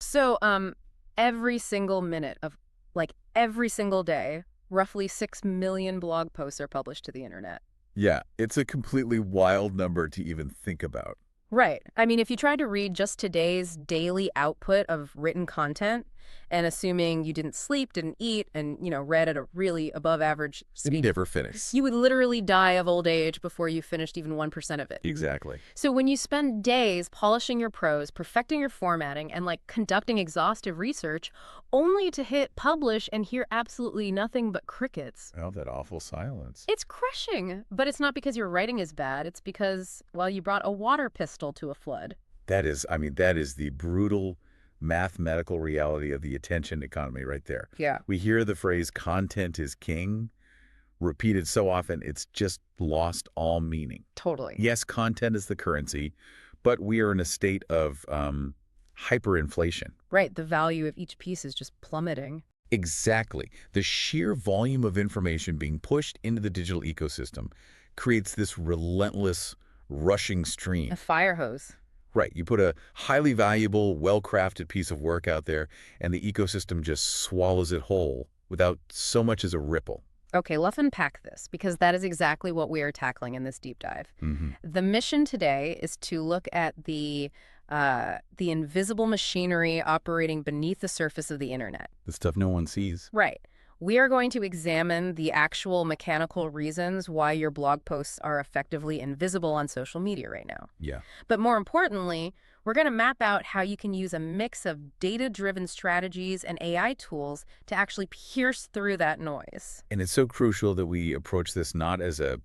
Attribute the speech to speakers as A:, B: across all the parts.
A: So, every single minute of, like, every single day, roughly 6 million blog posts are published to the internet.
B: Yeah, it's a completely wild number to even think about.
A: Right. I mean, if you tried to read just today's daily output of written content, and assuming you didn't sleep, didn't eat, and, read at a really above average
B: It
A: speed,
B: never finish.
A: you would literally die of old age before you finished even 1% of it.
B: Exactly.
A: So when you spend days polishing your prose, perfecting your formatting, and conducting exhaustive research, only to hit publish and hear absolutely nothing but crickets,
B: Oh, that awful silence.
A: it's crushing. But it's not because your writing is bad. It's because, well, you brought a water pistol to a flood.
B: That is the brutal mathematical reality of the attention economy right there.
A: Yeah.
B: We hear the phrase content is king repeated so often, it's just lost all meaning.
A: Totally.
B: Yes, content is the currency, but we are in a state of hyperinflation.
A: Right. The value of each piece is just plummeting.
B: Exactly. The sheer volume of information being pushed into the digital ecosystem creates this relentless, rushing stream.
A: A fire hose.
B: Right. You put a highly valuable, well-crafted piece of work out there, and the ecosystem just swallows it whole without so much as a ripple.
A: Okay, let's unpack this, because that is exactly what we are tackling in this deep dive. The mission today is to look at the invisible machinery operating beneath the surface of the internet.
B: The stuff no one sees.
A: Right. We are going to examine the actual mechanical reasons why your blog posts are effectively invisible on social media right now.
B: Yeah.
A: But more importantly, we're going to map out how you can use a mix of data-driven strategies and AI tools to actually pierce through that noise.
B: And it's so crucial that we approach this not as a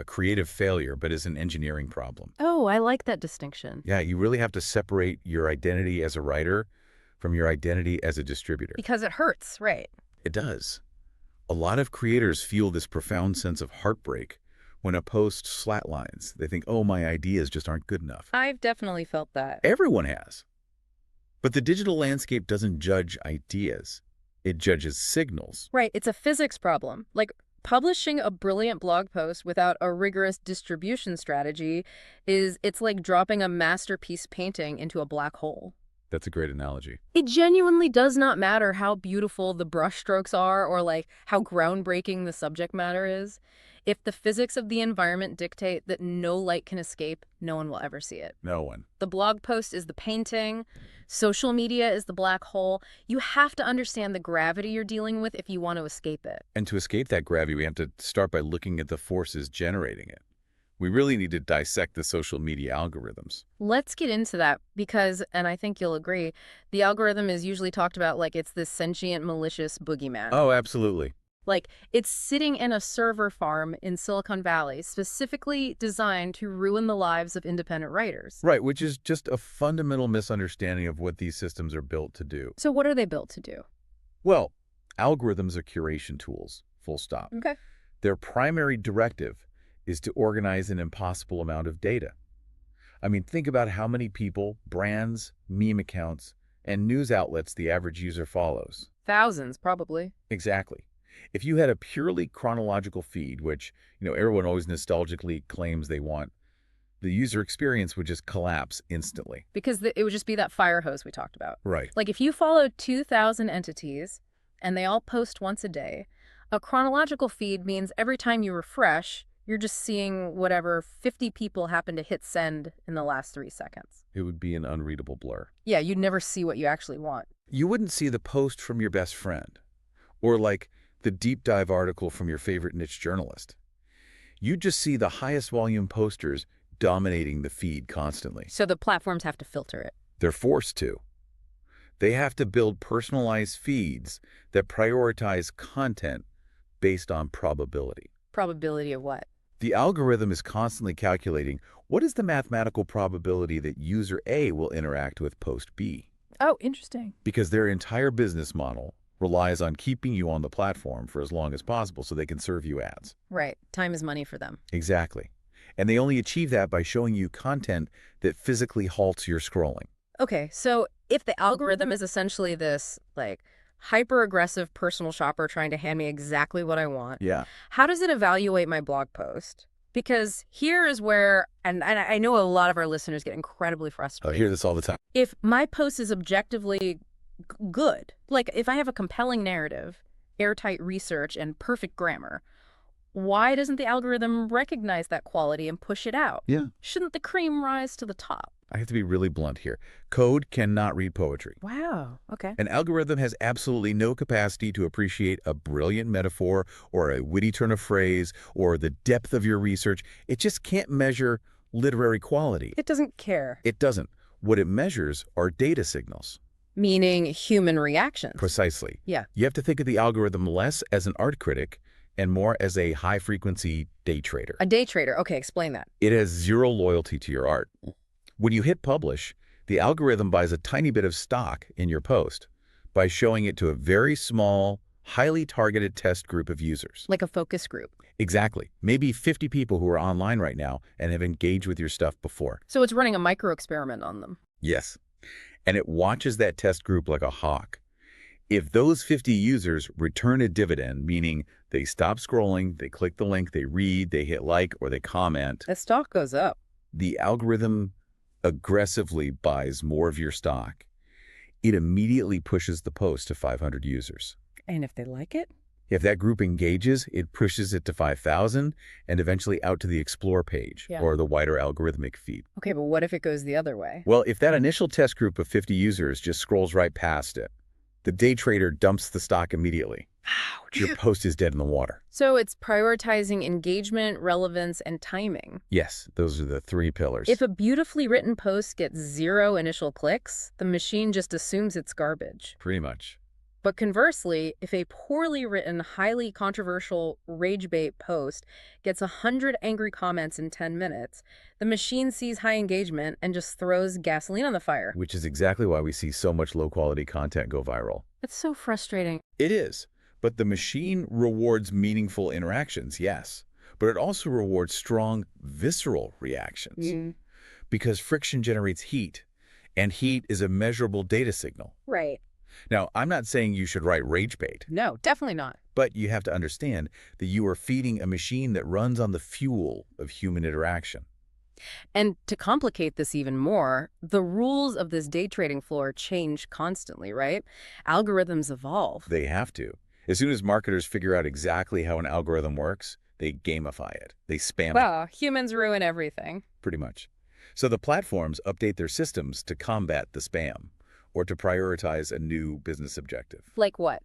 B: creative failure, but as an engineering problem.
A: Oh, I like that distinction.
B: Yeah, you really have to separate your identity as a writer from your identity as a distributor.
A: Because it hurts, right?
B: It does. A lot of creators feel this profound sense of heartbreak when a post slatlines. They think, oh, my ideas just aren't good enough.
A: I've definitely felt that.
B: Everyone has. But the digital landscape doesn't judge ideas. It judges signals.
A: Right, it's a physics problem. Like, publishing a brilliant blog post without a rigorous distribution strategy it's like dropping a masterpiece painting into a black hole.
B: That's a great analogy.
A: It genuinely does not matter how beautiful the brushstrokes are or how groundbreaking the subject matter is. If the physics of the environment dictate that no light can escape, no one will ever see it.
B: No one.
A: The blog post is the painting. Social media is the black hole. You have to understand the gravity you're dealing with if you want to escape it.
B: And to escape that gravity, we have to start by looking at the forces generating it. We really need to dissect the social media algorithms.
A: Let's get into that because, and I think you'll agree, the algorithm is usually talked about like it's this sentient, malicious boogeyman.
B: Oh, absolutely.
A: Like, it's sitting in a server farm in Silicon Valley, specifically designed to ruin the lives of independent writers.
B: Right, which is just a fundamental misunderstanding of what these systems are built to do.
A: So what are they built to do?
B: Well, algorithms are curation tools, full stop.
A: Okay.
B: Their primary directive is to organize an impossible amount of data. I mean, think about how many people, brands, meme accounts, and news outlets the average user follows.
A: Thousands, probably.
B: Exactly. If you had a purely chronological feed, which, everyone always nostalgically claims they want, the user experience would just collapse instantly.
A: Because it would just be that fire hose we talked about.
B: Right.
A: Like, if you follow 2,000 entities and they all post once a day, a chronological feed means every time you refresh, you're just seeing whatever 50 people happen to hit send in the last 3 seconds.
B: It would be an unreadable blur.
A: Yeah, you'd never see what you actually want.
B: You wouldn't see the post from your best friend, or the deep dive article from your favorite niche journalist. You'd just see the highest volume posters dominating the feed constantly.
A: So the platforms have to filter it.
B: They're forced to. They have to build personalized feeds that prioritize content based on probability.
A: Probability of what?
B: The algorithm is constantly calculating what is the mathematical probability that user A will interact with post B.
A: Oh, interesting.
B: Because their entire business model relies on keeping you on the platform for as long as possible so they can serve you ads.
A: Right. Time is money for them.
B: Exactly. And they only achieve that by showing you content that physically halts your scrolling.
A: Okay, so if the algorithm is essentially this, hyper-aggressive personal shopper trying to hand me exactly what I want,
B: Yeah.
A: how does it evaluate my blog post? Because here is where, and I know a lot of our listeners get incredibly
B: I
A: frustrated.
B: hear this all the time.
A: If my post is objectively good, like if I have a compelling narrative, airtight research, and perfect grammar, why doesn't the algorithm recognize that quality and push it out?
B: Yeah.
A: Shouldn't the cream rise to the top?
B: I have to be really blunt here. Code cannot read poetry.
A: Wow. Okay.
B: An algorithm has absolutely no capacity to appreciate a brilliant metaphor or a witty turn of phrase or the depth of your research. It just can't measure literary quality.
A: It doesn't care.
B: It doesn't. What it measures are data signals.
A: Meaning human reactions.
B: Precisely.
A: Yeah.
B: You have to think of the algorithm less as an art critic and more as a high-frequency day trader.
A: A day trader. Okay, explain that.
B: It has zero loyalty to your art. When you hit publish, the algorithm buys a tiny bit of stock in your post by showing it to a very small, highly targeted test group of users.
A: Like a focus group.
B: Exactly. Maybe 50 people who are online right now and have engaged with your stuff before.
A: So it's running a micro-experiment on them.
B: Yes. And it watches that test group like a hawk. If those 50 users return a dividend, meaning they stop scrolling, they click the link, they read, they hit like, or they comment,
A: The stock goes up.
B: the algorithm aggressively buys more of your stock. It immediately pushes the post to 500 users.
A: And if they like it?
B: If that group engages, it pushes it to 5,000 and eventually out to the Explore page or the wider algorithmic feed.
A: Okay, but what if it goes the other way?
B: Well, if that initial test group of 50 users just scrolls right past it, the day trader dumps the stock immediately.
A: Ouch.
B: Your post is dead in the water.
A: So it's prioritizing engagement, relevance, and timing.
B: Yes, those are the three pillars.
A: If a beautifully written post gets 0 initial clicks, the machine just assumes it's garbage.
B: Pretty much.
A: But conversely, if a poorly written, highly controversial rage bait post gets 100 angry comments in 10 minutes, the machine sees high engagement and just throws gasoline on the fire.
B: Which is exactly why we see so much low-quality content go viral.
A: It's so frustrating.
B: It is. But the machine rewards meaningful interactions, yes. But it also rewards strong, visceral reactions. Because friction generates heat, and heat is a measurable data signal.
A: Right.
B: Now, I'm not saying you should write rage bait,
A: No, definitely not.
B: but you have to understand that you are feeding a machine that runs on the fuel of human interaction.
A: And to complicate this even more, the rules of this day trading floor change constantly, right? Algorithms evolve.
B: They have to. As soon as marketers figure out exactly how an algorithm works, they gamify it. They spam it,
A: Well, humans ruin everything.
B: pretty much. So the platforms update their systems to combat the spam or to prioritize a new business objective.
A: Like what?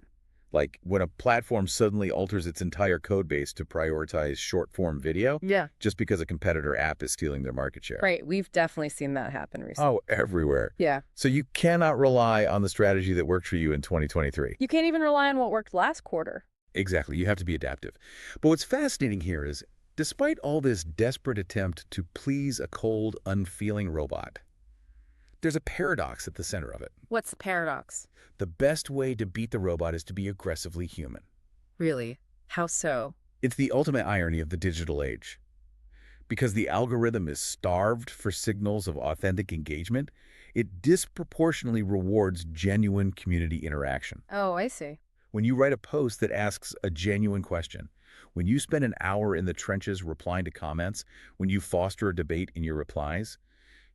B: Like when a platform suddenly alters its entire code base to prioritize short-form video
A: Yeah.
B: just because a competitor app is stealing their market share.
A: Right. We've definitely seen that happen recently.
B: Oh, everywhere.
A: Yeah.
B: So you cannot rely on the strategy that worked for you in 2023.
A: You can't even rely on what worked last quarter.
B: Exactly. You have to be adaptive. But what's fascinating here is, despite all this desperate attempt to please a cold, unfeeling robot, there's a paradox at the center of it.
A: What's the paradox?
B: The best way to beat the robot is to be aggressively human.
A: Really? How so?
B: It's the ultimate irony of the digital age. Because the algorithm is starved for signals of authentic engagement, it disproportionately rewards genuine community interaction.
A: Oh, I see.
B: When you write a post that asks a genuine question, when you spend an hour in the trenches replying to comments, when you foster a debate in your replies,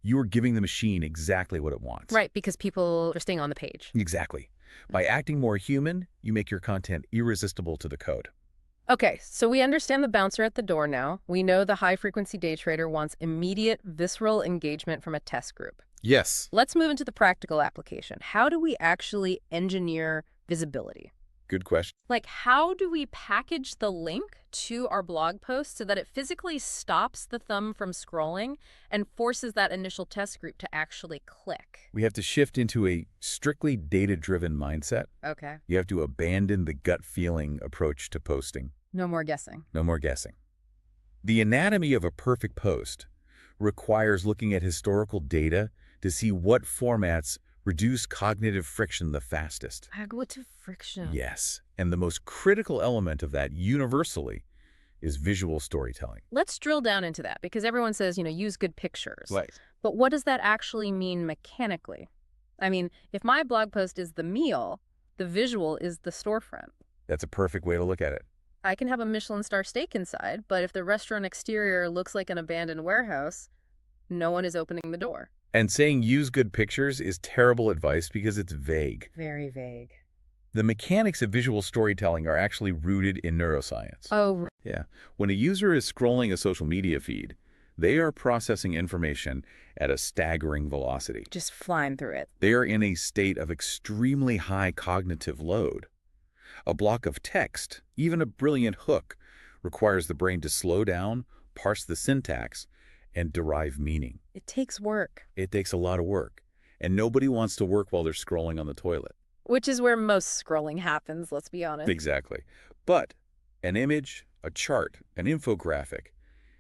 B: you are giving the machine exactly what it wants.
A: Right, because people are staying on the page.
B: Exactly. By acting more human, you make your content irresistible to the code.
A: Okay, so we understand the bouncer at the door now. We know the high-frequency day trader wants immediate, visceral engagement from a test group.
B: Yes.
A: Let's move into the practical application. How do we actually engineer visibility?
B: Good question.
A: Like, how do we package the link to our blog post so that it physically stops the thumb from scrolling and forces that initial test group to actually click?
B: We have to shift into a strictly data-driven mindset.
A: Okay.
B: You have to abandon the gut feeling approach to posting.
A: No more guessing.
B: No more guessing. The anatomy of a perfect post requires looking at historical data to see what formats reduce cognitive friction the fastest.
A: Cognitive friction.
B: Yes, and the most critical element of that universally is visual storytelling.
A: Let's drill down into that because everyone says, use good pictures.
B: Right.
A: But what does that actually mean mechanically? I mean, if my blog post is the meal, the visual is the storefront.
B: That's a perfect way to look at it.
A: I can have a Michelin star steak inside, but if the restaurant exterior looks like an abandoned warehouse, no one is opening the door.
B: And saying use good pictures is terrible advice because it's vague.
A: Very vague.
B: The mechanics of visual storytelling are actually rooted in neuroscience.
A: Oh,
B: Yeah. When a user is scrolling a social media feed, they are processing information at a staggering velocity.
A: just flying through it.
B: They are in a state of extremely high cognitive load. A block of text, even a brilliant hook, requires the brain to slow down, parse the syntax, and derive meaning.
A: It takes work.
B: It takes a lot of work, and nobody wants to work while they're scrolling on the toilet.
A: Which is where most scrolling happens, let's be honest.
B: Exactly. But an image, a chart, an infographic,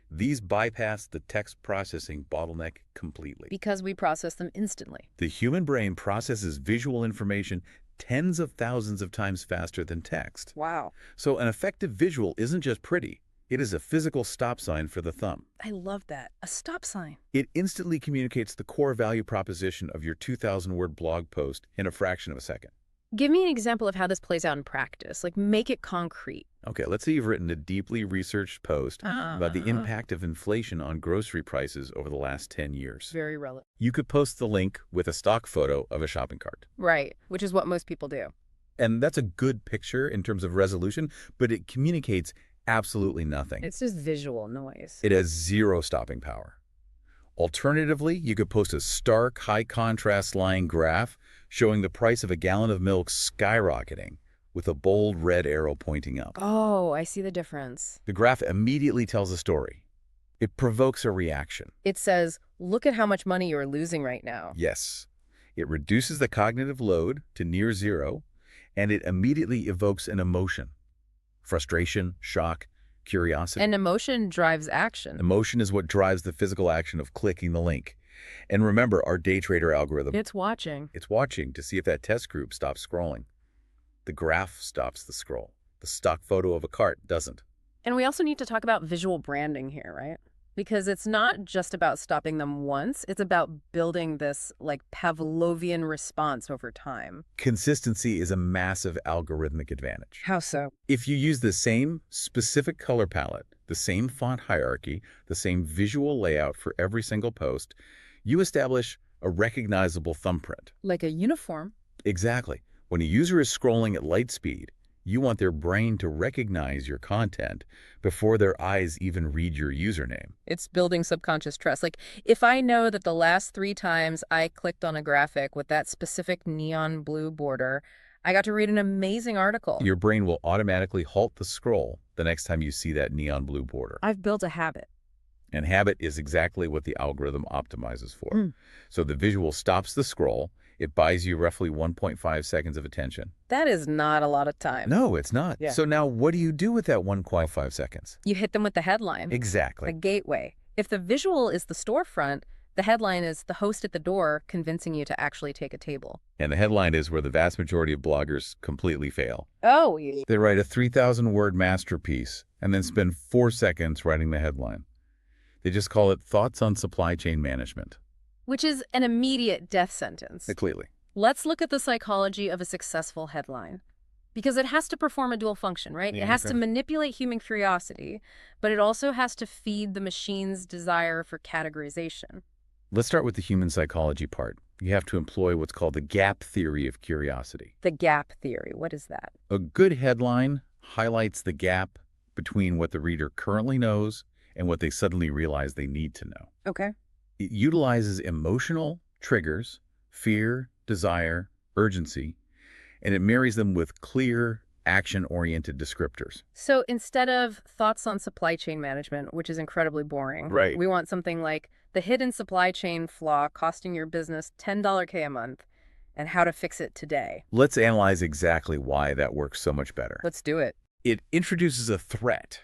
B: these bypass the text processing bottleneck completely.
A: Because we process them instantly.
B: The human brain processes visual information tens of thousands of times faster than text.
A: Wow.
B: So an effective visual isn't just pretty. It is a physical stop sign for the thumb.
A: I love that. A stop sign.
B: It instantly communicates the core value proposition of your 2,000-word blog post in a fraction of a second.
A: Give me an example of how this plays out in practice. Like, make it concrete.
B: Okay, let's say you've written a deeply researched post about the impact of inflation on grocery prices over the last 10 years.
A: Very relevant.
B: You could post the link with a stock photo of a shopping cart.
A: Right, which is what most people do.
B: And that's a good picture in terms of resolution, but it communicates absolutely nothing.
A: It's just visual noise.
B: It has zero stopping power. Alternatively, you could post a stark, high-contrast line graph showing the price of a gallon of milk skyrocketing with a bold red arrow pointing up.
A: Oh, I see the difference.
B: The graph immediately tells a story. It provokes a reaction.
A: It says, look at how much money you're losing right now.
B: Yes, it reduces the cognitive load to near zero, and it immediately evokes an emotion. Frustration, shock, curiosity.
A: And emotion drives action.
B: Emotion is what drives the physical action of clicking the link. And remember, our day trader algorithm,
A: It's watching.
B: it's watching to see if that test group stops scrolling. The graph stops the scroll. The stock photo of a cart doesn't.
A: And we also need to talk about visual branding here, right? Because it's not just about stopping them once. It's about building this, like, Pavlovian response over time.
B: Consistency is a massive algorithmic advantage.
A: How so?
B: If you use the same specific color palette, the same font hierarchy, the same visual layout for every single post, you establish a recognizable thumbprint.
A: Like a uniform.
B: Exactly. When a user is scrolling at light speed, you want their brain to recognize your content before their eyes even read your username.
A: It's building subconscious trust. Like, if I know that the last 3 times I clicked on a graphic with that specific neon blue border, I got to read an amazing article.
B: Your brain will automatically halt the scroll the next time you see that neon blue border.
A: I've built a habit.
B: And habit is exactly what the algorithm optimizes for. So the visual stops the scroll. It buys you roughly 1.5 seconds of attention.
A: That is not a lot of time.
B: No, it's not.
A: Yeah.
B: So now what do you do with that 1.5 seconds?
A: You hit them with the headline.
B: Exactly.
A: The gateway. If the visual is the storefront, the headline is the host at the door convincing you to actually take a table.
B: And the headline is where the vast majority of bloggers completely fail.
A: Oh,
B: They write a 3,000-word masterpiece and then spend 4 seconds writing the headline. They just call it Thoughts on Supply Chain Management.
A: which is an immediate death sentence.
B: Completely.
A: Let's look at the psychology of a successful headline. Because it has to perform a dual function, right?
B: Yeah,
A: it has
B: okay.
A: to manipulate human curiosity, but it also has to feed the machine's desire for categorization.
B: Let's start with the human psychology part. You have to employ what's called the gap theory of curiosity.
A: The gap theory, what is that?
B: A good headline highlights the gap between what the reader currently knows and what they suddenly realize they need to know.
A: Okay.
B: It utilizes emotional triggers, fear, desire, urgency, and it marries them with clear, action-oriented descriptors.
A: So instead of thoughts on supply chain management, which is incredibly boring,
B: Right.
A: we want something like the hidden supply chain flaw costing your business $10K a month and how to fix it today.
B: Let's analyze exactly why that works so much better.
A: Let's do it.
B: It introduces a threat.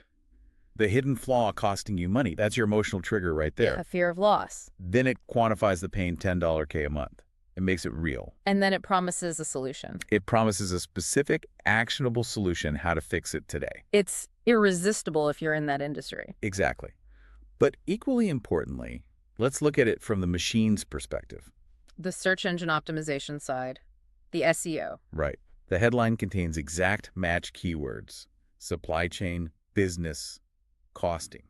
B: The hidden flaw costing you money. That's your emotional trigger right there.
A: A fear of loss.
B: Then it quantifies the pain $10K a month. It makes it real.
A: And then it promises a solution.
B: It promises a specific, actionable solution how to fix it today.
A: It's irresistible if you're in that industry.
B: Exactly. But equally importantly, let's look at it from the machine's perspective.
A: The search engine optimization side, the SEO.
B: Right. The headline contains exact match keywords, supply chain, business, costing.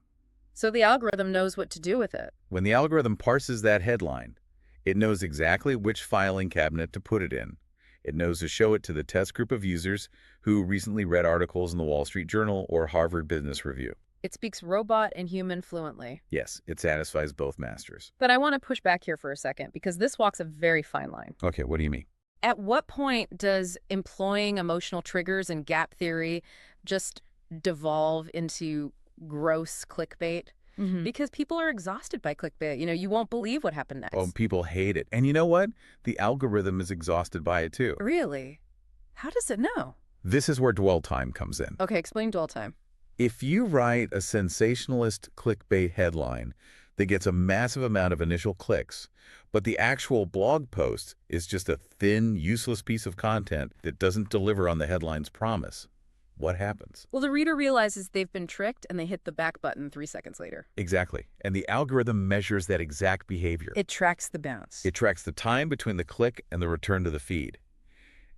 A: So the algorithm knows what to do with it.
B: When the algorithm parses that headline, it knows exactly which filing cabinet to put it in. It knows to show it to the test group of users who recently read articles in the Wall Street Journal or Harvard Business Review.
A: It speaks robot and human fluently.
B: Yes, it satisfies both masters.
A: But I want to push back here for a second because this walks a very fine line.
B: Okay, what do you mean?
A: At what point does employing emotional triggers and gap theory just devolve into gross clickbait? Because people are exhausted by clickbait. You won't believe what happened next.
B: Oh, people hate it. And you know what? The algorithm is exhausted by it too.
A: Really? How does it know?
B: This is where dwell time comes in.
A: Okay, explain dwell time.
B: If you write a sensationalist clickbait headline that gets a massive amount of initial clicks, but the actual blog post is just a thin, useless piece of content that doesn't deliver on the headline's promise, what happens?
A: Well, the reader realizes they've been tricked and they hit the back button 3 seconds later.
B: Exactly. And the algorithm measures that exact behavior.
A: It tracks the bounce.
B: It tracks the time between the click and the return to the feed.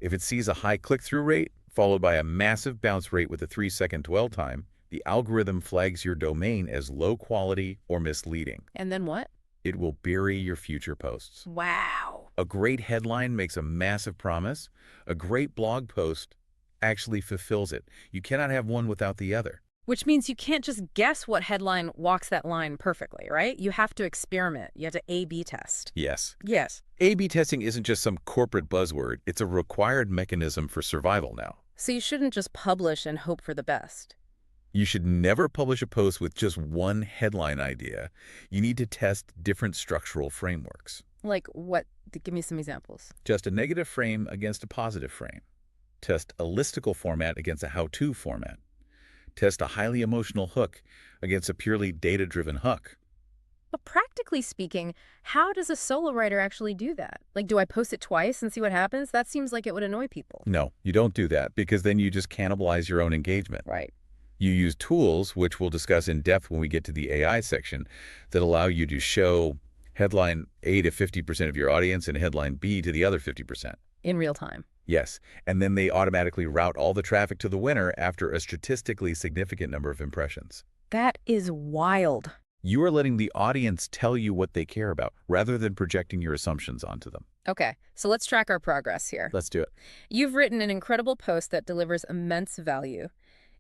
B: If it sees a high click-through rate, followed by a massive bounce rate with a 3-second dwell time, the algorithm flags your domain as low quality or misleading.
A: And then what?
B: It will bury your future posts.
A: Wow.
B: A great headline makes a massive promise. A great blog post actually fulfills it. You cannot have one without the other.
A: Which means you can't just guess what headline walks that line perfectly, right? You have to experiment. You have to A/B test.
B: Yes.
A: Yes.
B: A/B testing isn't just some corporate buzzword. It's a required mechanism for survival now.
A: So you shouldn't just publish and hope for the best.
B: You should never publish a post with just one headline idea. You need to test different structural frameworks.
A: Like what? Give me some examples.
B: Test a negative frame against a positive frame. Test a listicle format against a how-to format. Test a highly emotional hook against a purely data-driven hook.
A: But practically speaking, how does a solo writer actually do that? Like, do I post it twice and see what happens? That seems like it would annoy people.
B: No, you don't do that because then you just cannibalize your own engagement.
A: Right.
B: You use tools, which we'll discuss in depth when we get to the AI section, that allow you to show headline A to 50% of your audience and headline B to the other 50%.
A: In real time.
B: Yes, and then they automatically route all the traffic to the winner after a statistically significant number of impressions.
A: That is wild.
B: You are letting the audience tell you what they care about, rather than projecting your assumptions onto them.
A: Okay, so let's track our progress here.
B: Let's do it.
A: You've written an incredible post that delivers immense value.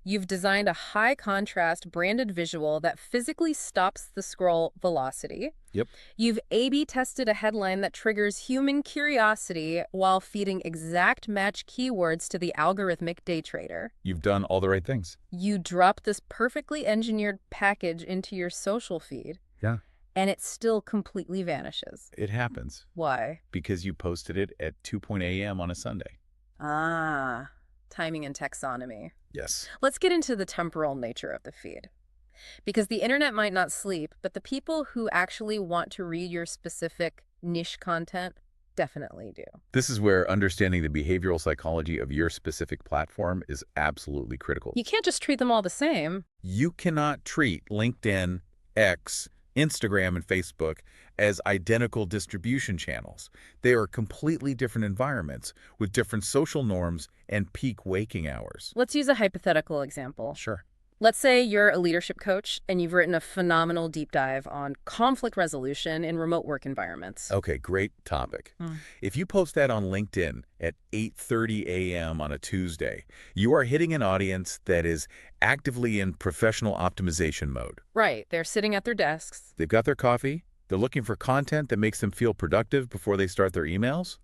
A: You've designed a high-contrast branded visual that physically stops the scroll velocity.
B: Yep.
A: You've A/B tested a headline that triggers human curiosity while feeding exact match keywords to the algorithmic day trader.
B: You've done all the right things.
A: You drop this perfectly engineered package into your social feed.
B: Yeah.
A: And it still completely vanishes.
B: It happens.
A: Why?
B: Because you posted it at 2 a.m. on a Sunday.
A: Ah, timing and taxonomy.
B: Yes.
A: Let's get into the temporal nature of the feed. Because the internet might not sleep, but the people who actually want to read your specific niche content definitely do.
B: This is where understanding the behavioral psychology of your specific platform is absolutely critical.
A: You can't just treat them all the same.
B: You cannot treat LinkedIn, X, Instagram, and Facebook as identical distribution channels. They are completely different environments with different social norms and peak waking hours.
A: Let's use a hypothetical example.
B: Sure.
A: Let's say you're a leadership coach and you've written a phenomenal deep dive on conflict resolution in remote work environments.
B: Okay, great topic. If you post that on LinkedIn at 8:30 a.m. on a Tuesday, you are hitting an audience that is actively in professional optimization mode.
A: Right. They're sitting at their desks.
B: They've got their coffee. They're looking for content that makes them feel productive before they start their emails.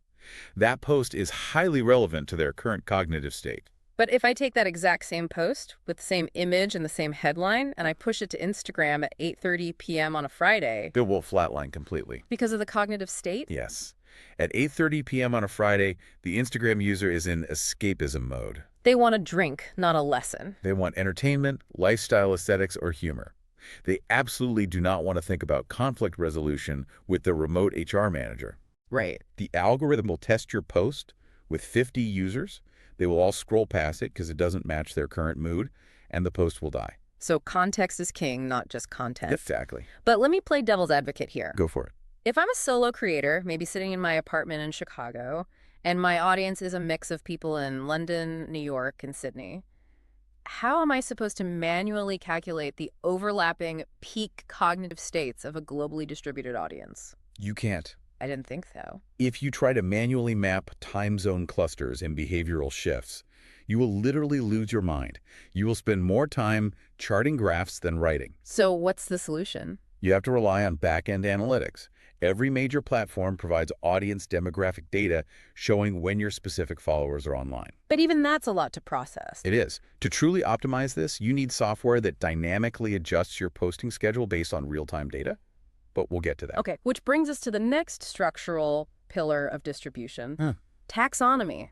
B: That post is highly relevant to their current cognitive state.
A: But if I take that exact same post with the same image and the same headline and I push it to Instagram at 8:30 p.m. on a Friday.
B: It will flatline completely.
A: Because of the cognitive state?
B: Yes. At 8:30 p.m. on a Friday, the Instagram user is in escapism mode.
A: They want a drink, not a lesson.
B: They want entertainment, lifestyle aesthetics, or humor. They absolutely do not want to think about conflict resolution with the remote HR manager.
A: Right.
B: The algorithm will test your post with 50 users. They will all scroll past it because it doesn't match their current mood, and the post will die.
A: So context is king, not just content.
B: Exactly.
A: But let me play devil's advocate here.
B: Go for it.
A: If I'm a solo creator, maybe sitting in my apartment in Chicago, and my audience is a mix of people in London, New York, and Sydney, how am I supposed to manually calculate the overlapping peak cognitive states of a globally distributed audience?
B: You can't.
A: I didn't think so.
B: If you try to manually map time zone clusters and behavioral shifts, you will literally lose your mind. You will spend more time charting graphs than writing.
A: So what's the solution?
B: You have to rely on back-end analytics. Every major platform provides audience demographic data showing when your specific followers are online.
A: But even that's a lot to process.
B: It is. To truly optimize this, you need software that dynamically adjusts your posting schedule based on real-time data. But we'll get to that.
A: Okay, which brings us to the next structural pillar of distribution, taxonomy.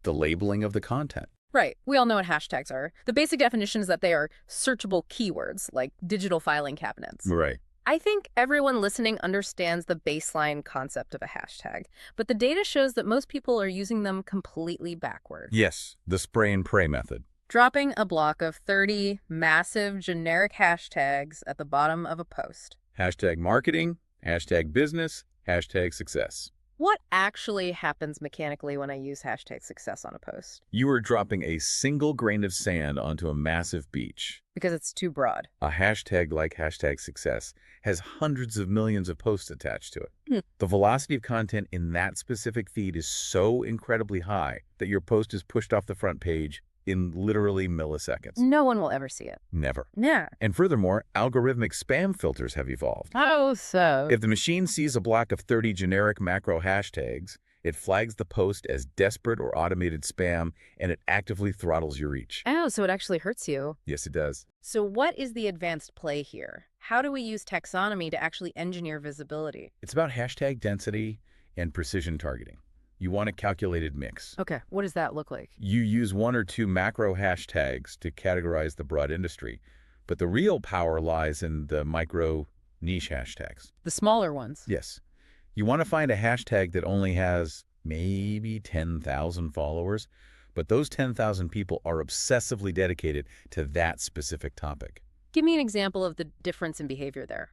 B: The labeling of the content.
A: Right. We all know what hashtags are. The basic definition is that they are searchable keywords, like digital filing cabinets.
B: Right.
A: I think everyone listening understands the baseline concept of a hashtag, but the data shows that most people are using them completely backward.
B: Yes, the spray and pray method.
A: Dropping a block of 30 massive generic hashtags at the bottom of a post.
B: Hashtag marketing, hashtag business, hashtag success.
A: What actually happens mechanically when I use hashtag success on a post?
B: You are dropping a single grain of sand onto a massive beach.
A: Because it's too broad.
B: A hashtag like hashtag success has hundreds of millions of posts attached to it. The velocity of content in that specific feed is so incredibly high that your post is pushed off the front page in literally milliseconds.
A: No one will ever see it.
B: Never.
A: Yeah.
B: And furthermore, algorithmic spam filters have evolved.
A: Oh, so.
B: If the machine sees a block of 30 generic macro hashtags, it flags the post as desperate or automated spam, and it actively throttles your reach.
A: Oh, so it actually hurts you.
B: Yes, it does.
A: So what is the advanced play here? How do we use taxonomy to actually engineer visibility?
B: It's about hashtag density and precision targeting. You want a calculated mix.
A: Okay, what does that look like?
B: You use one or two macro hashtags to categorize the broad industry, but the real power lies in the micro niche hashtags.
A: The smaller ones?
B: Yes. You want to find a hashtag that only has maybe 10,000 followers, but those 10,000 people are obsessively dedicated to that specific topic.
A: Give me an example of the difference in behavior there.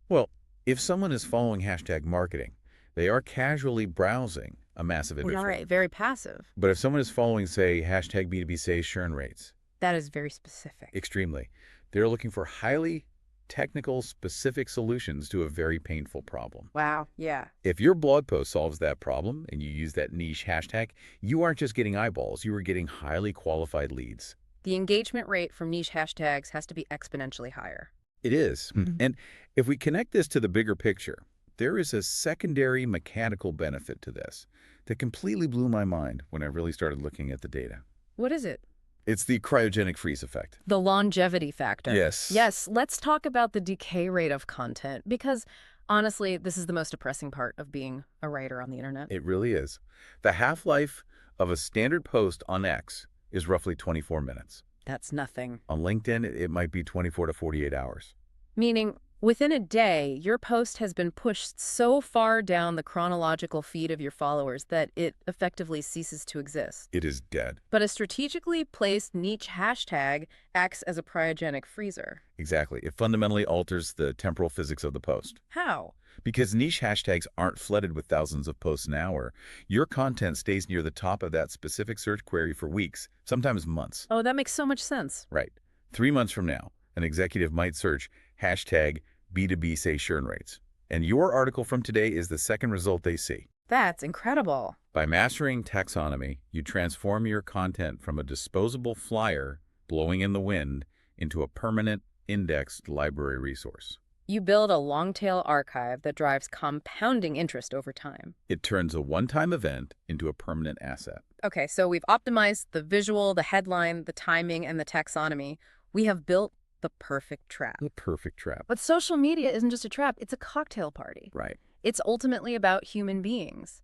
B: Well, if someone is following hashtag marketing, they are casually browsing a massive inventory.
A: All right, very passive.
B: But if someone is following, say, hashtag B2B say churn rates.
A: That is very specific.
B: Extremely. They're looking for highly technical, specific solutions to a very painful problem.
A: Wow, yeah.
B: If your blog post solves that problem and you use that niche hashtag, you aren't just getting eyeballs, you are getting highly qualified leads.
A: The engagement rate from niche hashtags has to be exponentially higher.
B: It is. And if we connect this to the bigger picture, there is a secondary mechanical benefit to this that completely blew my mind when I really started looking at the data.
A: What is it?
B: It's the cryogenic freeze effect.
A: The longevity factor.
B: Yes.
A: Yes, let's talk about the decay rate of content because, honestly, this is the most depressing part of being a writer on the internet.
B: It really is. The half-life of a standard post on X is roughly 24 minutes.
A: That's nothing.
B: On LinkedIn, it might be 24 to 48 hours.
A: Meaning, within a day, your post has been pushed so far down the chronological feed of your followers that it effectively ceases to exist.
B: It is dead.
A: But a strategically placed niche hashtag acts as a cryogenic freezer.
B: Exactly. It fundamentally alters the temporal physics of the post.
A: How?
B: Because niche hashtags aren't flooded with thousands of posts an hour, your content stays near the top of that specific search query for weeks, sometimes months.
A: Oh, that makes so much sense.
B: Right. 3 months from now, an executive might search hashtag B2B say churn rates, and your article from today is the second result they see.
A: That's incredible.
B: By mastering taxonomy, you transform your content from a disposable flyer blowing in the wind into a permanent indexed library resource.
A: You build a long-tail archive that drives compounding interest over time.
B: It turns a one-time event into a permanent asset.
A: Okay, so we've optimized the visual, the headline, the timing, and the taxonomy. We have built the perfect trap.
B: The perfect trap.
A: But social media isn't just a trap, it's a cocktail party.
B: Right.
A: It's ultimately about human beings.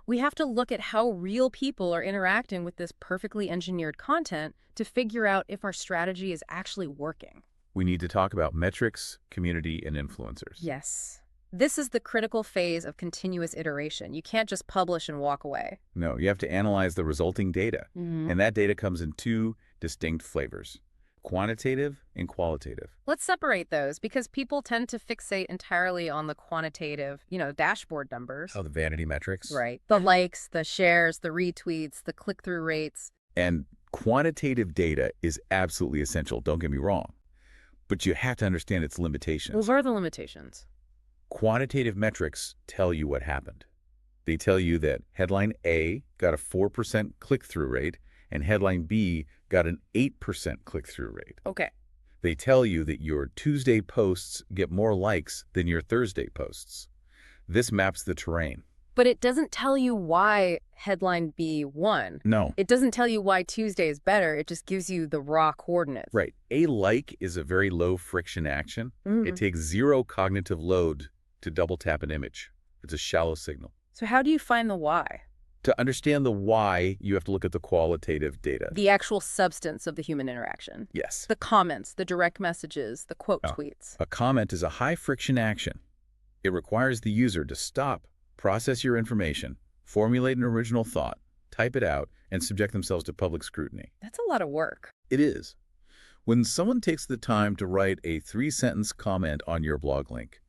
A: We have to look at how real people are interacting with this perfectly engineered content to figure out if our strategy is actually working.
B: We need to talk about metrics, community, and influencers.
A: Yes. This is the critical phase of continuous iteration. You can't just publish and walk away.
B: No, you have to analyze the resulting data. And that data comes in two distinct flavors: quantitative and qualitative.
A: Let's separate those because people tend to fixate entirely on the quantitative, dashboard numbers.
B: Oh, the vanity metrics.
A: Right. The likes, the shares, the retweets, the click-through rates.
B: And Quantitative data is absolutely essential, don't get me wrong, but you have to understand its
A: Well,
B: limitations.
A: what are the limitations?
B: Quantitative metrics tell you what happened. They tell you that headline A got a 4% click-through rate and headline B got an 8% click-through rate.
A: Okay.
B: They tell you that your Tuesday posts get more likes than your Thursday posts. This maps the terrain.
A: But it doesn't tell you why headline B won.
B: No.
A: It doesn't tell you why Tuesday is better. It just gives you the raw coordinates.
B: Right. A like is a very low friction action.
A: Mhm.
B: It takes zero cognitive load to double tap an image. It's a shallow signal.
A: So how do you find the why?
B: To understand the why, you have to look at the qualitative data.
A: The actual substance of the human interaction.
B: Yes.
A: The comments, the direct messages, the quote
B: Oh.
A: tweets.
B: A comment is a high-friction action. It requires the user to stop, process your information, formulate an original thought, type it out, and subject themselves to public scrutiny.
A: That's a lot of work.
B: It is. When someone takes the time to write a 3-sentence comment on your blog link,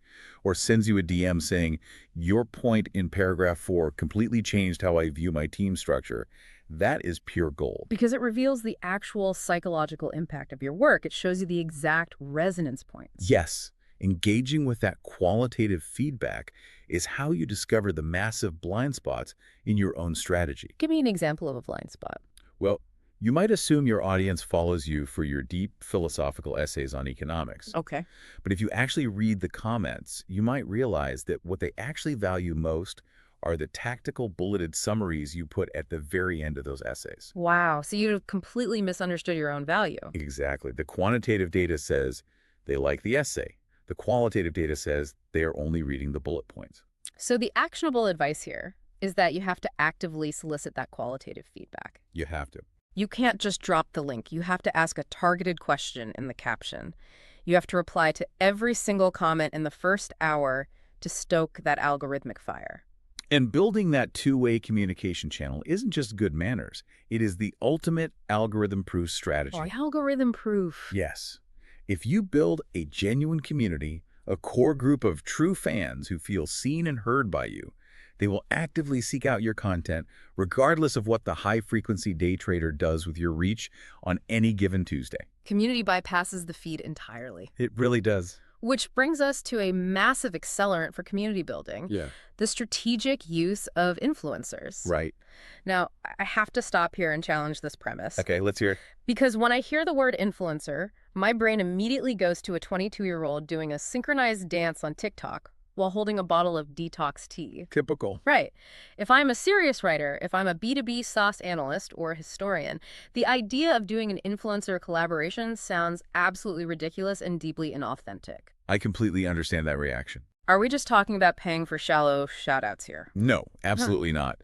B: or sends you a DM saying, your point in paragraph 4 completely changed how I view my team structure, that is pure gold.
A: Because it reveals the actual psychological impact of your work. It shows you the exact resonance points.
B: Yes, engaging with that qualitative feedback is how you discover the massive blind spots in your own strategy.
A: Give me an example of a blind spot.
B: Well, you might assume your audience follows you for your deep philosophical essays on economics.
A: Okay.
B: But if you actually read the comments, you might realize that what they actually value most are the tactical bulleted summaries you put at the very end of those essays.
A: Wow. So you completely misunderstood your own value.
B: Exactly. The quantitative data says they like the essay. The qualitative data says they are only reading the bullet points.
A: So the actionable advice here is that you have to actively solicit that qualitative feedback.
B: You have to.
A: You can't just drop the link. You have to ask a targeted question in the caption. You have to reply to every single comment in the first hour to stoke that algorithmic fire.
B: And building that two-way communication channel isn't just good manners. It is the ultimate algorithm-proof strategy.
A: Or algorithm proof.
B: Yes. If you build a genuine community, a core group of true fans who feel seen and heard by you, they will actively seek out your content regardless of what the high-frequency day trader does with your reach on any given Tuesday.
A: Community bypasses the feed entirely.
B: It really does.
A: Which brings us to a massive accelerant for community building, the strategic use of influencers.
B: Right.
A: Now, I have to stop here and challenge this premise.
B: Okay, let's hear it.
A: Because when I hear the word influencer, my brain immediately goes to a 22-year-old doing a synchronized dance on TikTok while holding a bottle of detox tea.
B: Typical.
A: Right. If I'm a serious writer, if I'm a B2B SaaS analyst or historian, the idea of doing an influencer collaboration sounds absolutely ridiculous and deeply inauthentic.
B: I completely understand that reaction.
A: Are we just talking about paying for shallow shout-outs here?
B: No, absolutely not.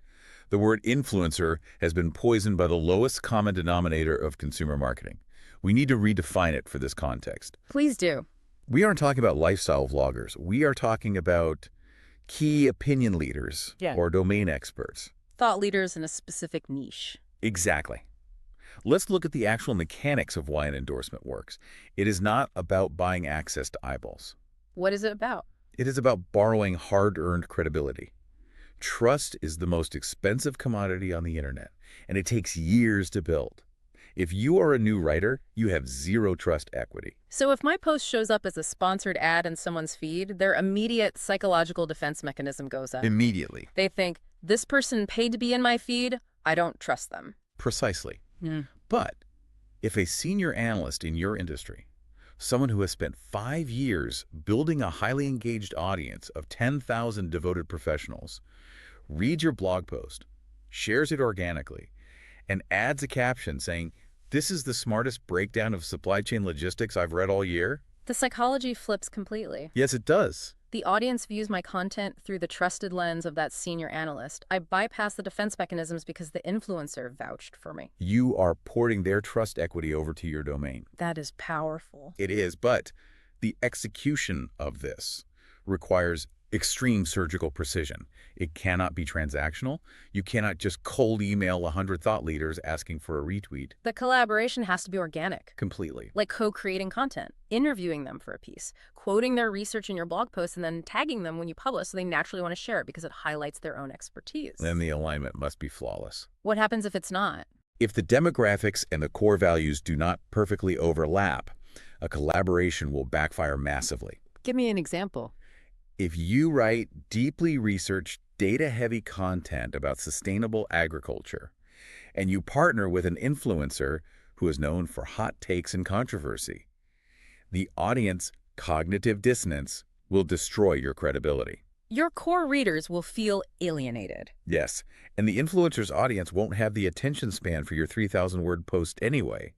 B: The word influencer has been poisoned by the lowest common denominator of consumer marketing. We need to redefine it for this context.
A: Please do.
B: We aren't talking about lifestyle vloggers. We are talking about key opinion leaders or domain experts.
A: Thought leaders in a specific niche.
B: Exactly. Let's look at the actual mechanics of why an endorsement works. It is not about buying access to eyeballs.
A: What is it about?
B: It is about borrowing hard-earned credibility. Trust is the most expensive commodity on the internet, and it takes years to build. If you are a new writer, you have zero trust equity.
A: So if my post shows up as a sponsored ad in someone's feed, their immediate psychological defense mechanism goes up.
B: Immediately.
A: They think, this person paid to be in my feed, I don't trust them.
B: Precisely.
A: Yeah.
B: But if a senior analyst in your industry, someone who has spent 5 years building a highly engaged audience of 10,000 devoted professionals, reads your blog post, shares it organically, and adds a caption saying, "This is the smartest breakdown of supply chain logistics I've read all year,"
A: The psychology flips completely.
B: yes, it does.
A: The audience views my content through the trusted lens of that senior analyst. I bypass the defense mechanisms because the influencer vouched for me.
B: You are porting their trust equity over to your domain.
A: That is powerful.
B: It is, but the execution of this requires extreme surgical precision. It cannot be transactional. You cannot just cold email 100 thought leaders asking for a retweet.
A: The collaboration has to be organic.
B: Completely.
A: Like co-creating content, interviewing them for a piece, quoting their research in your blog post, and then tagging them when you publish so they naturally want to share it because it highlights their own expertise.
B: Then the alignment must be flawless.
A: What happens if it's not?
B: If the demographics and the core values do not perfectly overlap, a collaboration will backfire massively.
A: Give me an example.
B: If you write deeply researched, data-heavy content about sustainable agriculture, and you partner with an influencer who is known for hot takes and controversy, the audience cognitive dissonance will destroy your credibility.
A: Your core readers will feel alienated.
B: Yes, and the influencer's audience won't have the attention span for your 3,000-word post anyway.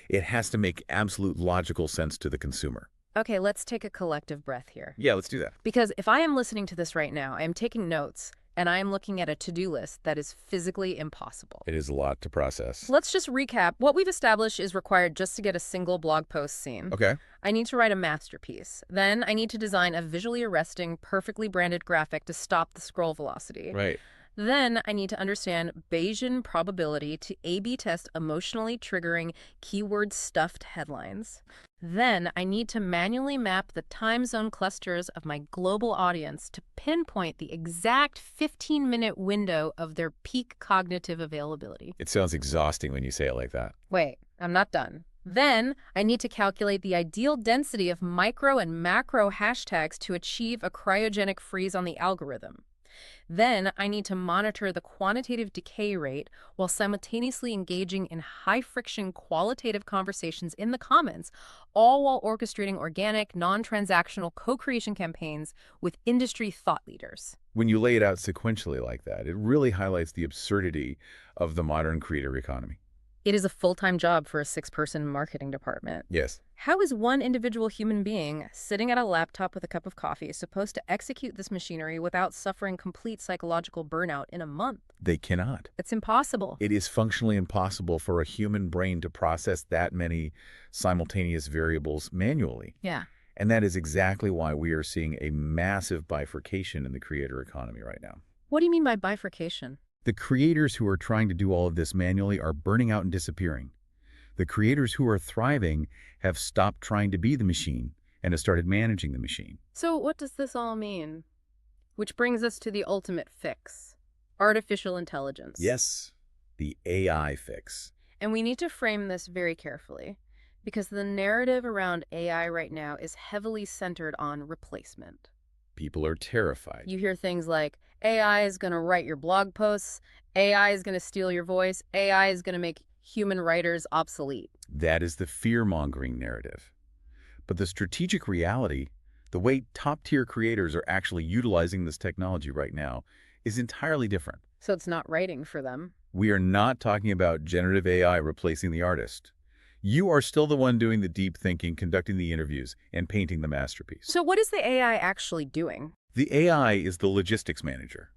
B: It has to make absolute logical sense to the consumer.
A: Okay, let's take a collective breath here.
B: Yeah, let's do that.
A: Because if I am listening to this right now, I am taking notes, and I am looking at a to-do list that is physically impossible.
B: It is a lot to process.
A: Let's just recap. What we've established is required just to get a single blog post seen.
B: Okay.
A: I need to write a masterpiece. Then I need to design a visually arresting, perfectly branded graphic to stop the scroll velocity.
B: Right.
A: Then I need to understand Bayesian probability to A/B test emotionally triggering keyword-stuffed headlines. Then I need to manually map the time zone clusters of my global audience to pinpoint the exact 15-minute window of their peak cognitive availability.
B: It sounds exhausting when you say it like that.
A: Wait, I'm not done. Then I need to calculate the ideal density of micro and macro hashtags to achieve a cryogenic freeze on the algorithm. Then I need to monitor the quantitative decay rate while simultaneously engaging in high-friction qualitative conversations in the comments, all while orchestrating organic, non-transactional co-creation campaigns with industry thought leaders.
B: When you lay it out sequentially like that, it really highlights the absurdity of the modern creator economy.
A: It is a full-time job for a 6-person marketing department.
B: Yes.
A: How is one individual human being sitting at a laptop with a cup of coffee supposed to execute this machinery without suffering complete psychological burnout in a month?
B: They cannot.
A: It's impossible.
B: It is functionally impossible for a human brain to process that many simultaneous variables manually.
A: Yeah.
B: And that is exactly why we are seeing a massive bifurcation in the creator economy right now.
A: What do you mean by bifurcation?
B: The creators who are trying to do all of this manually are burning out and disappearing. The creators who are thriving have stopped trying to be the machine and have started managing the machine.
A: So what does this all mean? Which brings us to the ultimate fix, artificial intelligence.
B: Yes, the AI fix.
A: And we need to frame this very carefully, because the narrative around AI right now is heavily centered on replacement.
B: People are terrified.
A: You hear things like, AI is going to write your blog posts, AI is going to steal your voice, AI is going to make human writers obsolete.
B: That is the fear-mongering narrative. But the strategic reality, the way top-tier creators are actually utilizing this technology right now, is entirely different.
A: So it's not writing for them.
B: We are not talking about generative AI replacing the artist. You are still the one doing the deep thinking, conducting the interviews, and painting the masterpiece.
A: So what is the AI actually doing?
B: The AI is the logistics manager.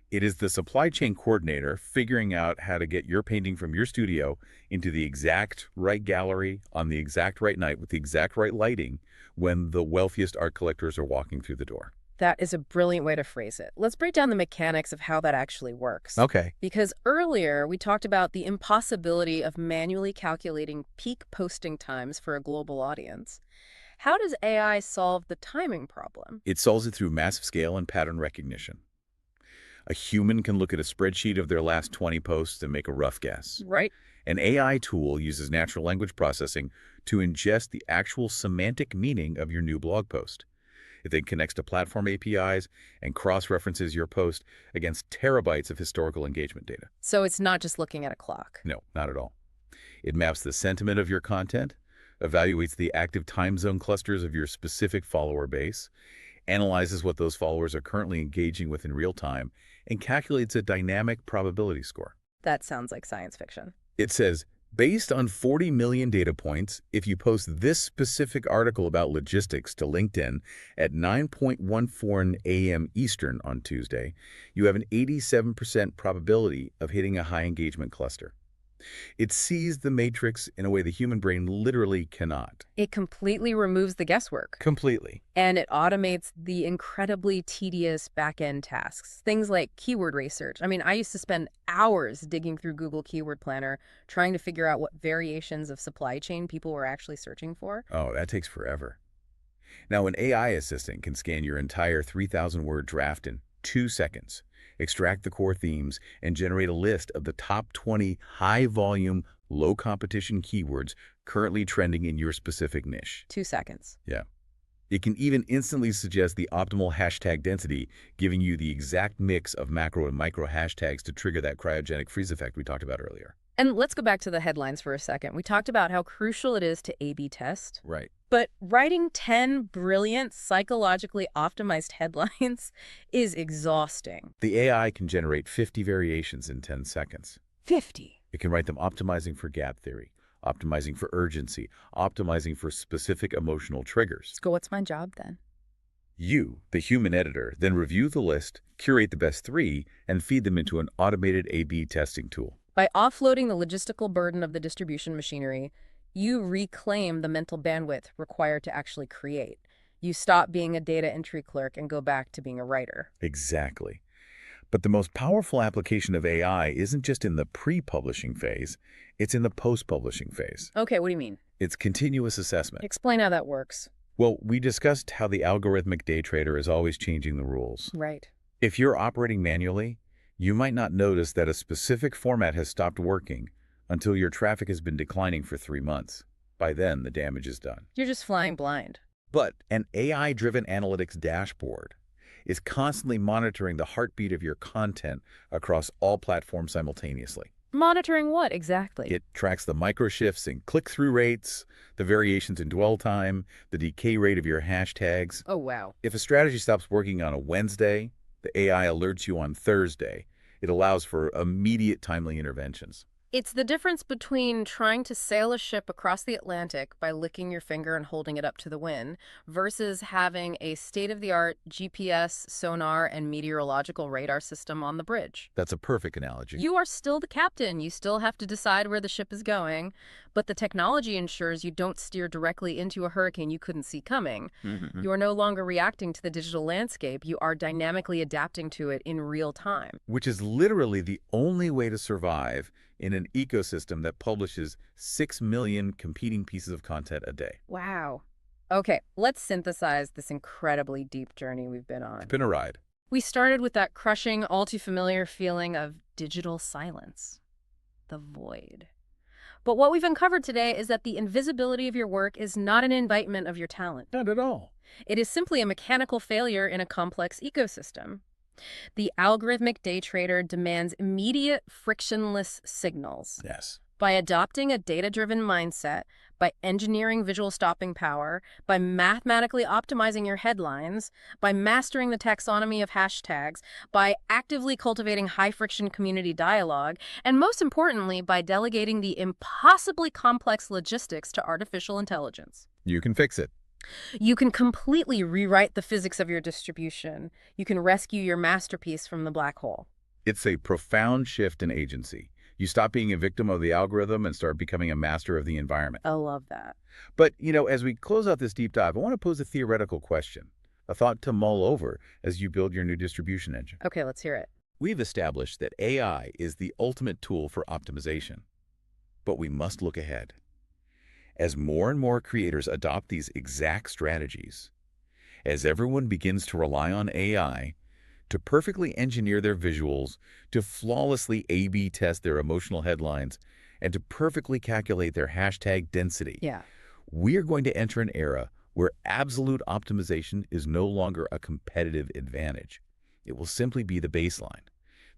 B: It is the supply chain coordinator figuring out how to get your painting from your studio into the exact right gallery on the exact right night with the exact right lighting when the wealthiest art collectors are walking through the door.
A: That is a brilliant way to phrase it. Let's break down the mechanics of how that actually works.
B: Okay.
A: Because earlier we talked about the impossibility of manually calculating peak posting times for a global audience. How does AI solve the timing problem?
B: It solves it through massive scale and pattern recognition. A human can look at a spreadsheet of their last 20 posts and make a rough guess.
A: Right.
B: An AI tool uses natural language processing to ingest the actual semantic meaning of your new blog post. It then connects to platform APIs and cross-references your post against terabytes of historical engagement data.
A: So it's not just looking at a clock.
B: No, not at all. It maps the sentiment of your content, evaluates the active time zone clusters of your specific follower base, analyzes what those followers are currently engaging with in real time, and calculates a dynamic probability score.
A: That sounds like science fiction.
B: It says, based on 40 million data points, if you post this specific article about logistics to LinkedIn at 9:14 a.m. Eastern on Tuesday, you have an 87% probability of hitting a high engagement cluster. It sees the matrix in a way the human brain literally cannot.
A: It completely removes the guesswork.
B: Completely.
A: And it automates the incredibly tedious back-end tasks. Things like keyword research. I mean, I used to spend hours digging through Google Keyword Planner trying to figure out what variations of supply chain people were actually searching for.
B: Oh, that takes forever. Now, an AI assistant can scan your entire 3,000-word draft in 2 seconds. Extract the core themes and generate a list of the top 20 high-volume, low-competition keywords currently trending in your specific niche.
A: 2 seconds.
B: Yeah. It can even instantly suggest the optimal hashtag density, giving you the exact mix of macro and micro hashtags to trigger that cryogenic freeze effect we talked about earlier.
A: And let's go back to the headlines for a second. We talked about how crucial it is to A/B test.
B: Right.
A: But writing 10 brilliant, psychologically optimized headlines is exhausting.
B: The AI can generate 50 variations in 10 seconds.
A: 50.
B: It can write them optimizing for gap theory, optimizing for urgency, optimizing for specific emotional triggers.
A: So what's my job then?
B: You, the human editor, then review the list, curate the best 3, and feed them into an automated A/B testing tool.
A: By offloading the logistical burden of the distribution machinery, you reclaim the mental bandwidth required to actually create. You stop being a data entry clerk and go back to being a writer.
B: Exactly. But the most powerful application of AI isn't just in the pre-publishing phase, it's in the post-publishing phase.
A: Okay, what do you mean?
B: It's continuous assessment.
A: Explain how that works.
B: Well, we discussed how the algorithmic day trader is always changing the rules.
A: Right.
B: If you're operating manually, you might not notice that a specific format has stopped working until your traffic has been declining for 3 months. By then, the damage is done.
A: You're just flying blind.
B: But an AI-driven analytics dashboard is constantly monitoring the heartbeat of your content across all platforms simultaneously.
A: Monitoring what exactly?
B: It tracks the micro shifts in click-through rates, the variations in dwell time, the decay rate of your hashtags.
A: Oh, wow.
B: If a strategy stops working on a Wednesday, the AI alerts you on Thursday. It allows for immediate timely interventions.
A: It's the difference between trying to sail a ship across the Atlantic by licking your finger and holding it up to the wind versus having a state-of-the-art GPS, sonar, and meteorological radar system on the bridge.
B: That's a perfect analogy.
A: You are still the captain. You still have to decide where the ship is going, but the technology ensures you don't steer directly into a hurricane you couldn't see coming. You are no longer reacting to the digital landscape. You are dynamically adapting to it in real time.
B: Which is literally the only way to survive in an ecosystem that publishes 6 million competing pieces of content a day.
A: Wow. Okay, let's synthesize this incredibly deep journey we've been on.
B: It's been a ride.
A: We started with that crushing, all too familiar feeling of digital silence, the void. But what we've uncovered today is that the invisibility of your work is not an indictment of your talent.
B: Not at all.
A: It is simply a mechanical failure in a complex ecosystem. The algorithmic day trader demands immediate, frictionless signals.
B: Yes.
A: By adopting a data-driven mindset, by engineering visual stopping power, by mathematically optimizing your headlines, by mastering the taxonomy of hashtags, by actively cultivating high-friction community dialogue, and most importantly, by delegating the impossibly complex logistics to artificial intelligence.
B: You can fix it.
A: You can completely rewrite the physics of your distribution. You can rescue your masterpiece from the black hole.
B: It's a profound shift in agency. You stop being a victim of the algorithm and start becoming a master of the environment.
A: I love that.
B: But, as we close out this deep dive, I want to pose a theoretical question, a thought to mull over as you build your new distribution engine.
A: Okay, let's hear it.
B: We've established that AI is the ultimate tool for optimization, but we must look ahead. As more and more creators adopt these exact strategies, as everyone begins to rely on AI to perfectly engineer their visuals, to flawlessly A/B test their emotional headlines, and to perfectly calculate their hashtag density, we are going to enter an era where absolute optimization is no longer a competitive advantage. It will simply be the baseline.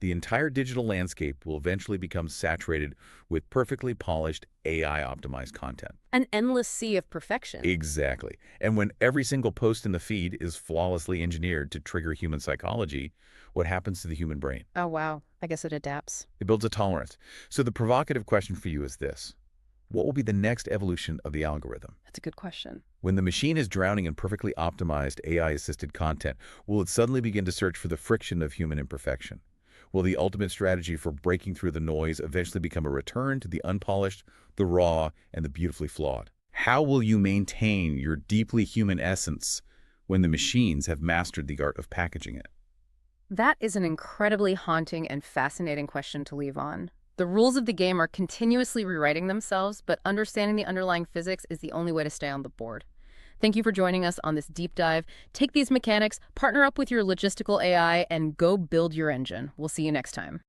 B: The entire digital landscape will eventually become saturated with perfectly polished AI-optimized content.
A: An endless sea of perfection.
B: Exactly. And when every single post in the feed is flawlessly engineered to trigger human psychology, what happens to the human brain?
A: Oh, wow. I guess it adapts.
B: It builds a tolerance. So the provocative question for you is this. What will be the next evolution of the algorithm?
A: That's a good question.
B: When the machine is drowning in perfectly optimized AI-assisted content, will it suddenly begin to search for the friction of human imperfection? Will the ultimate strategy for breaking through the noise eventually become a return to the unpolished, the raw, and the beautifully flawed? How will you maintain your deeply human essence when the machines have mastered the art of packaging it?
A: That is an incredibly haunting and fascinating question to leave on. The rules of the game are continuously rewriting themselves, but understanding the underlying physics is the only way to stay on the board. Thank you for joining us on this deep dive. Take these mechanics, partner up with your logistical AI, and go build your engine. We'll see you next time.